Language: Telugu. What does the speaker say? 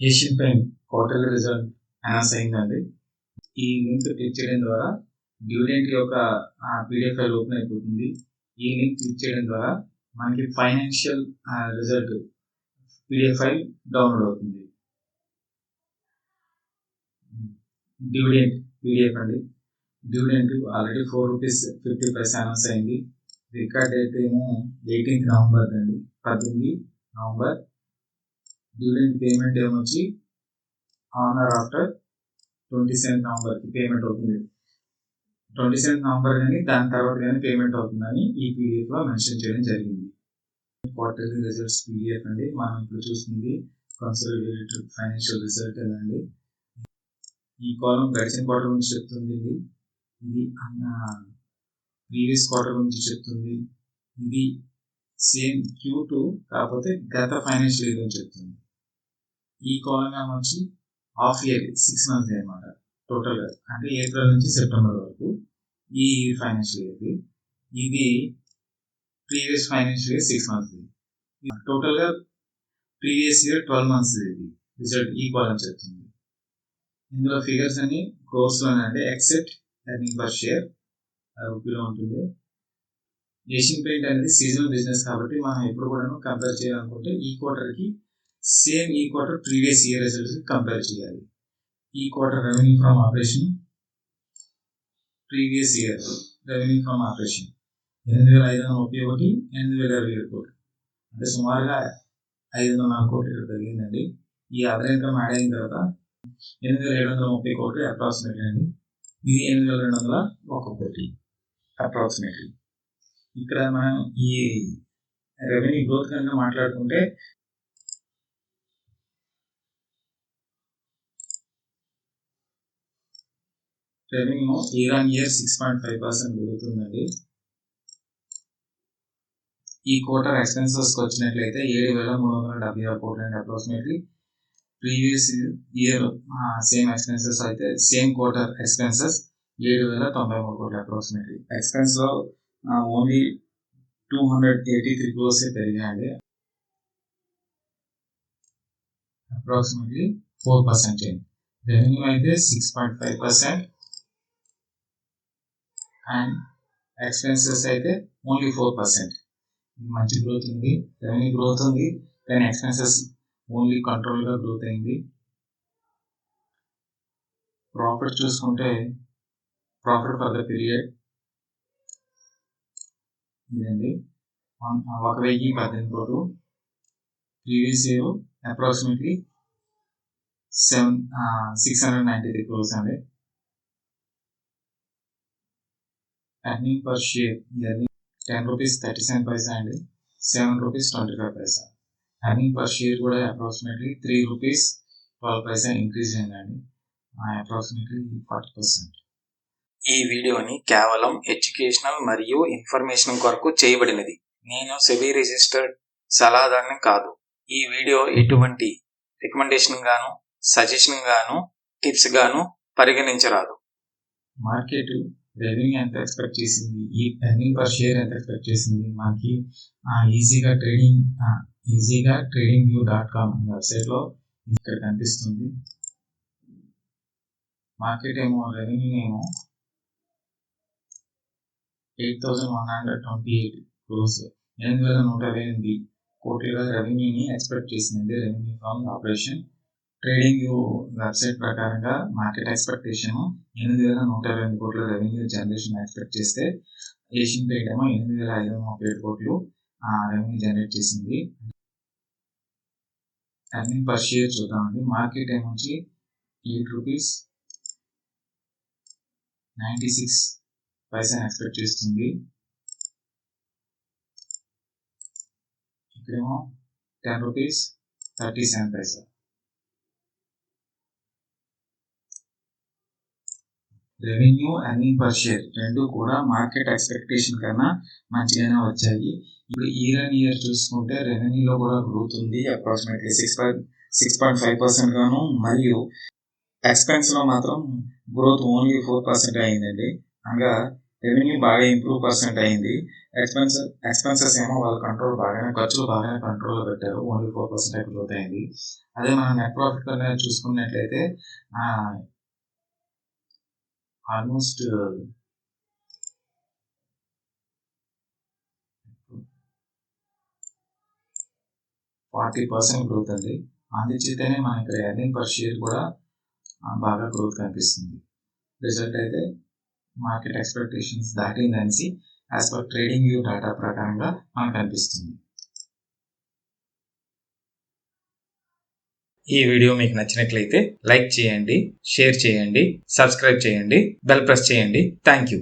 Asian paint quarterly result announce అయిందండి. ఈ లింక్ క్లిక్ చేయడం ద్వారా డ్యూడెంట్ యొక్క పీడిఎఫ్ ఫైల్ ఓపెన్ అయిపోతుంది. ఈ లింక్ క్లిక్ చేయడం ద్వారా మనకి financial result PDF file download అవుతుంది. డ్యూడెంట్ పీడిఎఫ్ అండి. డ్యూడెంట్ ఆల్రెడీ ₹4.50 అనౌన్స్ అయింది. రికార్డ్ డేట్ ఏమో 18th నవంబర్ అండి, 18 నవంబర్. డ్యూడెంట్ పేమెంట్ ఏమొచ్చి ఆన్ ఆర్ ఆఫ్టర్ 27th నవంబర్కి పేమెంట్ అవుతుంది. 27th నవంబర్ కానీ దాని తర్వాత కానీ పేమెంట్ అవుతుందని ఈ పీడిఎఫ్లో మెన్షన్ చేయడం జరిగింది. క్వార్టర్లీ రిజల్ట్స్ పీడిఎఫ్ అండి. మనం ఇప్పుడు చూస్తుంది కన్సాలిడేటెడ్ ఫైనాన్షియల్ రిజల్ట్ అండి. ఈ కాలం గడిచిన క్వార్టర్ గురించి చెప్తుంది. ఇది ప్రీవియస్ క్వార్టర్ గురించి చెప్తుంది. ఇది సేమ్ Q2 కాకపోతే గత ఫైనాన్షియల్ ఇయర్ గురించి చెప్తుంది. ఈ కాలం వచ్చి హాఫ్ ఇయర్ 6 months అనమాట టోటల్గా, అంటే ఏప్రిల్ నుంచి సెప్టెంబర్ వరకు ఈ ఫైనాన్షియల్ ఇయర్ది. ఇది ప్రీవియస్ ఫైనాన్షియల్ ఇయర్ 6 months. టోటల్గా ప్రీవియస్ ఇయర్ 12 months ఇది రిజల్ట్ ఈ కాలం చెప్తుంది. ఇందులో ఫిగర్స్ అన్ని క్రోర్స్లోనే అంటే ఎక్సెప్ట్ ఎర్నింగ్ పర్ షేర్ రూపీలో ఉంటుంది. ఏషియన్ పెయింట్ అనేది సీజనల్ బిజినెస్ కాబట్టి మనం ఎప్పుడు కూడా కంపేర్ చేయాలనుకుంటే ఈ క్వార్టర్కి సేమ్ ఈ quarter previous year results compare చేయాలి. ఈ quarter revenue from operation previous year revenue from operation 8,531, 8,027 కోట్లు, అంటే సుమారుగా 504 కోట్లు ఇక్కడ పెరిగిందండి. ఈ అదర్ ఇన్కమ్ యాడ్ అయిన తర్వాత 8,730 కోట్లు అప్రాక్సిమేట్లీ అండి. ఇది 8,201 కోట్లు అప్రాక్సిమేట్లీ. ఇక్కడ మనం ఈ రెవెన్యూ గ్రోత్ కనుక మాట్లాడుకుంటే రెవెన్యూ ఇయర్ ఆన్ ఇయర్ 6.5% పెరుగుతుందండి. ఈ క్వార్టర్ ఎక్స్పెన్సెస్కి వచ్చినట్లయితే 7,376 కోట్లు అండి approximately. Previous year same expenses అయితే సేమ్ క్వార్టర్ ఎక్స్పెన్సెస్ 7,093 కోట్లు అప్రాక్సిమేట్లీ. ఎక్స్పెన్స్లో ఓన్లీ 283 crores పెరిగాయండి, అప్రాక్సిమేట్లీ 4%. రెవెన్యూ అయితే 6.5% అండ్ ఎక్స్పెన్సెస్ అయితే ఓన్లీ 4%. మంచి గ్రోత్ ఉంది, రెవెన్యూ గ్రోత్ ఉంది, కానీ ఎక్స్పెన్సెస్ ఓన్లీ కంట్రోల్గా గ్రోత్ అయింది. ప్రాఫిట్ చూసుకుంటే ప్రాఫిట్ ఫర్ ద పీరియడ్ ఇదండి 1,018 కోట్లు. ప్రీవియస్ ఇయర్ అప్రాక్సిమేట్లీ 693 crores అండి. ఎర్నింగ్ పర్ షేర్ ఇయర్లీ ₹10.37 అండి, ₹7.25. ఎర్నింగ్ పర్ షేర్ కూడా అప్రాక్సిమేట్లీ ₹3.12 ఇంక్రీజ్ అయిందండి, అప్రాక్సిమేట్లీ 40%. ఈ వీడియోని కేవలం ఎడ్యుకేషనల్ మరియు ఇన్ఫర్మేషన్ కొరకు చేయబడినది. నేను సెబీ రిజిస్టర్డ్ సలహాదారుని కాదు. ఈ వీడియో ఎటువంటి రికమెండేషన్ గాను, సజెషన్ గాను, టిప్స్ గాను పరిగణించరాదు. మార్కెట్ రెవెన్యూ ఎంత ఎక్స్పెక్ట్ చేసింది, ఈ ఎర్నింగ్ పర్ షేర్ ఎంత ఎక్స్పెక్ట్ చేసింది, మనకి ఈజీగా tradingview.com వెబ్సైట్లో ఇక్కడ కనిపిస్తుంది. మార్కెట్ ఏమో రెవెన్యూ ఏమో 8,128 crores 8,128 కోట్లుగా రెవెన్యూని ఎక్స్పెక్ట్ చేసింది. Revenue from operation trading view website ప్రకారంగా మార్కెట్ ఎక్స్పెక్టేషన్ 8,128 కోట్ల రెవెన్యూ జనరేషన్ ఎక్స్పెక్ట్ చేస్తే ఏషియన్ పెయింట్ ఏమో 8,537 కోట్లు రెవెన్యూ జనరేట్ చేసింది. ఎర్నింగ్ పర్ షేర్ చూద్దామండి. మార్కెట్ ఏమొచ్చి ₹8.96 ఎక్స్పెక్ట్ చేస్తుంది. ఇక్కడేమో ₹10.37. రెవెన్యూ ఎర్నింగ్ పర్ షేర్ రెండు కూడా మార్కెట్ ఎక్స్పెక్టేషన్ కన్నా మంచిగానే వచ్చాయి. ఇప్పుడు ఇయర్ ఆన్ ఇయర్ చూసుకుంటే రెవెన్యూలో కూడా గ్రోత్ ఉంది, అప్రాక్సిమేట్లీ 6.5% గాను, మరియు ఎక్స్పెన్స్లో మాత్రం గ్రోత్ ఓన్లీ 4% అయిందండి. అనగా రెవెన్యూ బాగా ఇంప్రూవ్ % అయింది, ఎక్స్పెన్సెస్ ఏమో వాళ్ళ కంట్రోల్ బాగానే, ఖర్చులు బాగానే కంట్రోల్లో పెట్టారు. ఓన్లీ 4% గ్రోత్ అయింది. అదే మనం నెట్ ప్రాఫిట్ అనేది చూసుకున్నట్లయితే ఆల్మోస్ట్ 40% గ్రోత్ అండి. అందుచేతనే మనకి ఎర్నింగ్ పర్ షేర్ కూడా బాగా గ్రోత్ కనిపిస్తుంది. రిజల్ట్ అయితే మార్కెట్ ఎక్స్పెక్టేషన్స్ దాటిందనేసి as per TradingView data ప్రకారంగా మనకు కనిపిస్తుంది. ఈ వీడియో మీకు నచ్చినట్లయితే లైక్ చేయండి, షేర్ చేయండి, సబ్స్క్రైబ్ చేయండి, బెల్ ప్రెస్ చేయండి. Thank you.